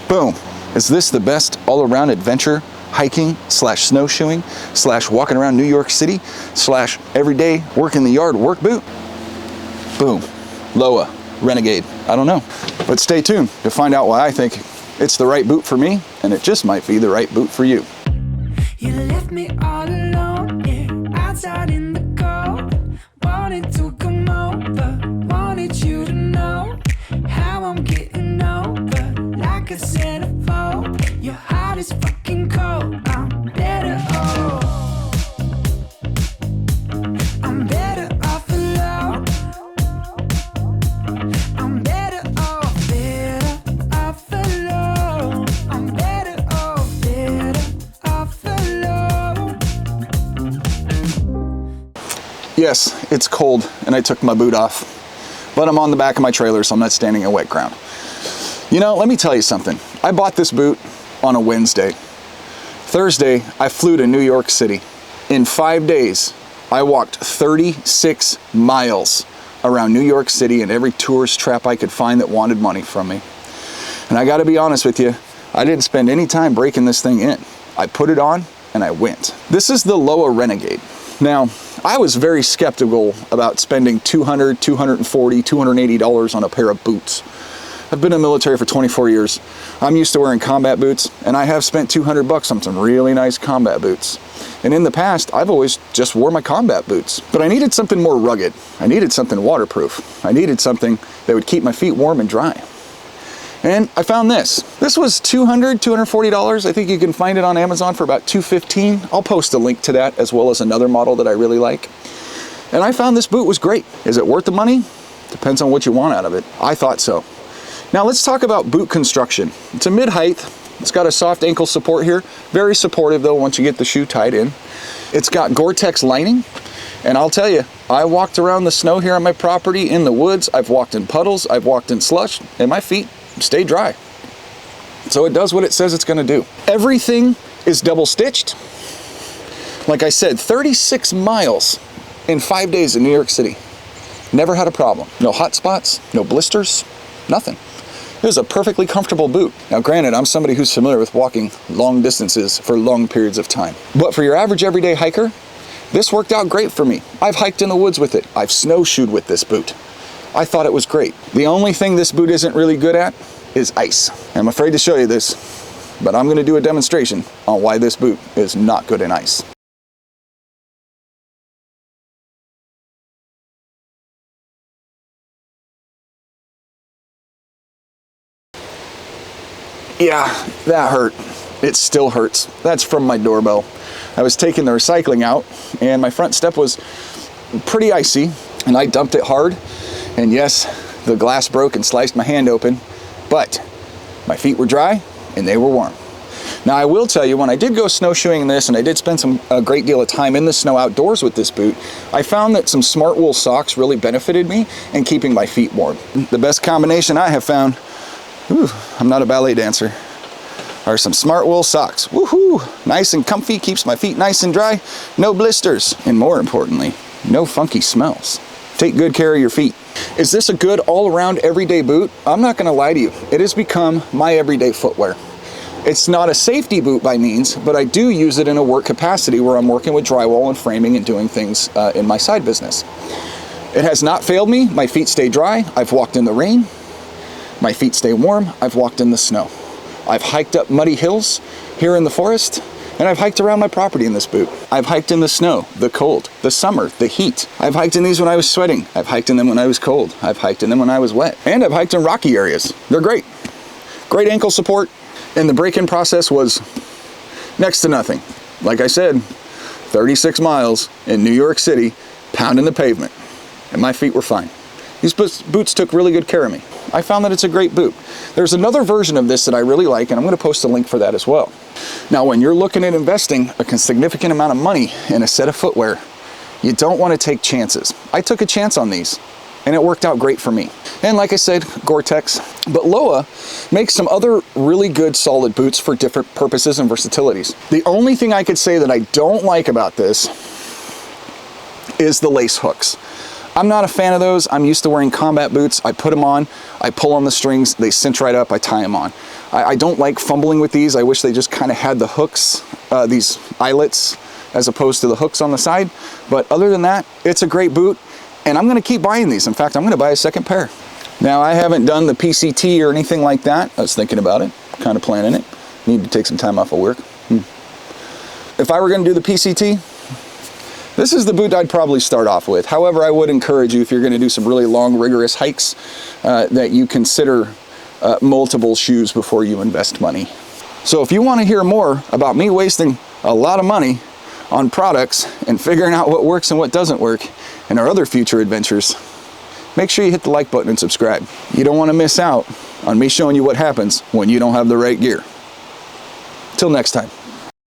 Boom. Is this the best all-around adventure, hiking, slash snowshoeing, slash walking around New York City, slash everyday work in the yard work boot? Boom. Lowa Renegade. I don't know. But stay tuned to find out why I think it's the right boot for me, and it just might be the right boot for you. You left me all alone, yeah, outside in the cold. Wanted to come over, wanted you to know how I'm getting over. Like I said before, your heart is fucking cold. I'm better off. I'm better off alone. I'm better off, alone. I'm better off alone. Yes, it's cold and I took my boot off, but I'm on the back of my trailer, so I'm not standing in wet ground. You know, let me tell you something. I bought this boot on a Wednesday. Thursday, I flew to New York City. In 5 days, I walked 36 miles around New York City and every tourist trap I could find that wanted money from me. And I gotta be honest with you, I didn't spend any time breaking this thing in. I put it on and I went. This is the Lowa Renegade. Now, I was very skeptical about spending $200, $240, $280 on a pair of boots. I've been in the military for 24 years. I'm used to wearing combat boots, and I have spent $200 on some really nice combat boots. And in the past, I've always just wore my combat boots. But I needed something more rugged. I needed something waterproof. I needed something that would keep my feet warm and dry. And I found this. This was $200, $240. I think you can find it on Amazon for about $215. I'll post a link to that, as well as another model that I really like. And I found this boot was great. Is it worth the money? Depends on what you want out of it. I thought so. Now let's talk about boot construction. It's a mid-height. It's got a soft ankle support here. Very supportive though once you get the shoe tied in. It's got Gore-Tex lining. And I'll tell you, I walked around the snow here on my property, in the woods. I've walked in puddles. I've walked in slush, and my feet stay dry. So it does what it says it's going to do. Everything is double stitched. Like I said, 36 miles in 5 days in New York City. Never had a problem. No hot spots, no blisters, nothing. It was a perfectly comfortable boot. Now granted, I'm somebody who's familiar with walking long distances for long periods of time. But for your average everyday hiker, this worked out great for me. I've hiked in the woods with it. I've snowshoed with this boot. I thought it was great. The only thing this boot isn't really good at is ice. I'm afraid to show you this, but I'm going to do a demonstration on why this boot is not good in ice. Yeah, that hurt. It still hurts. That's from my doorbell. I was taking the recycling out and my front step was pretty icy and I dumped it hard. And yes, the glass broke and sliced my hand open, but my feet were dry and they were warm. Now I will tell you, when I did go snowshoeing in this, and I did spend a great deal of time in the snow outdoors with this boot, I found that some smart wool socks really benefited me in keeping my feet warm. The best combination I have found, I'm not a ballet dancer, are some smart wool socks. Woohoo! Nice and comfy, keeps my feet nice and dry, no blisters, and more importantly, no funky smells. Take good care of your feet. Is this a good all-around everyday boot? I'm not gonna lie to you. It has become my everyday footwear. It's not a safety boot by means, but I do use it in a work capacity where I'm working with drywall and framing and doing things in my side business. It has not failed me. My feet stay dry. I've walked in the rain. My feet stay warm. I've walked in the snow. I've hiked up muddy hills here in the forest, and I've hiked around my property in this boot. I've hiked in the snow, the cold, the summer, the heat. I've hiked in these when I was sweating. I've hiked in them when I was cold. I've hiked in them when I was wet. And I've hiked in rocky areas. They're great. Great ankle support. And the break-in process was next to nothing. Like I said, 36 miles in New York City, pounding the pavement. And my feet were fine. These boots took really good care of me. I found that it's a great boot. There's another version of this that I really like, and I'm going to post a link for that as well. Now, when you're looking at investing a significant amount of money in a set of footwear, you don't want to take chances. I took a chance on these, and it worked out great for me. And like I said, Gore-Tex. But Lowa makes some other really good solid boots for different purposes and versatilities. The only thing I could say that I don't like about this is the lace hooks. I'm not a fan of those. I'm used to wearing combat boots. I put them on, I pull on the strings, they cinch right up, I tie them on. I don't like fumbling with these. I wish they just kind of had the hooks, these eyelets, as opposed to the hooks on the side. But other than that, it's a great boot, and I'm gonna keep buying these. In fact, I'm gonna buy a second pair. Now, I haven't done the PCT or anything like that. I was thinking about it, kind of planning it. Need to take some time off of work. If I were gonna do the PCT, this is the boot I'd probably start off with. However, I would encourage you, if you're gonna do some really long, rigorous hikes, that you consider multiple shoes before you invest money. So if you wanna hear more about me wasting a lot of money on products and figuring out what works and what doesn't work in our other future adventures, make sure you hit the like button and subscribe. You don't wanna miss out on me showing you what happens when you don't have the right gear. Till next time.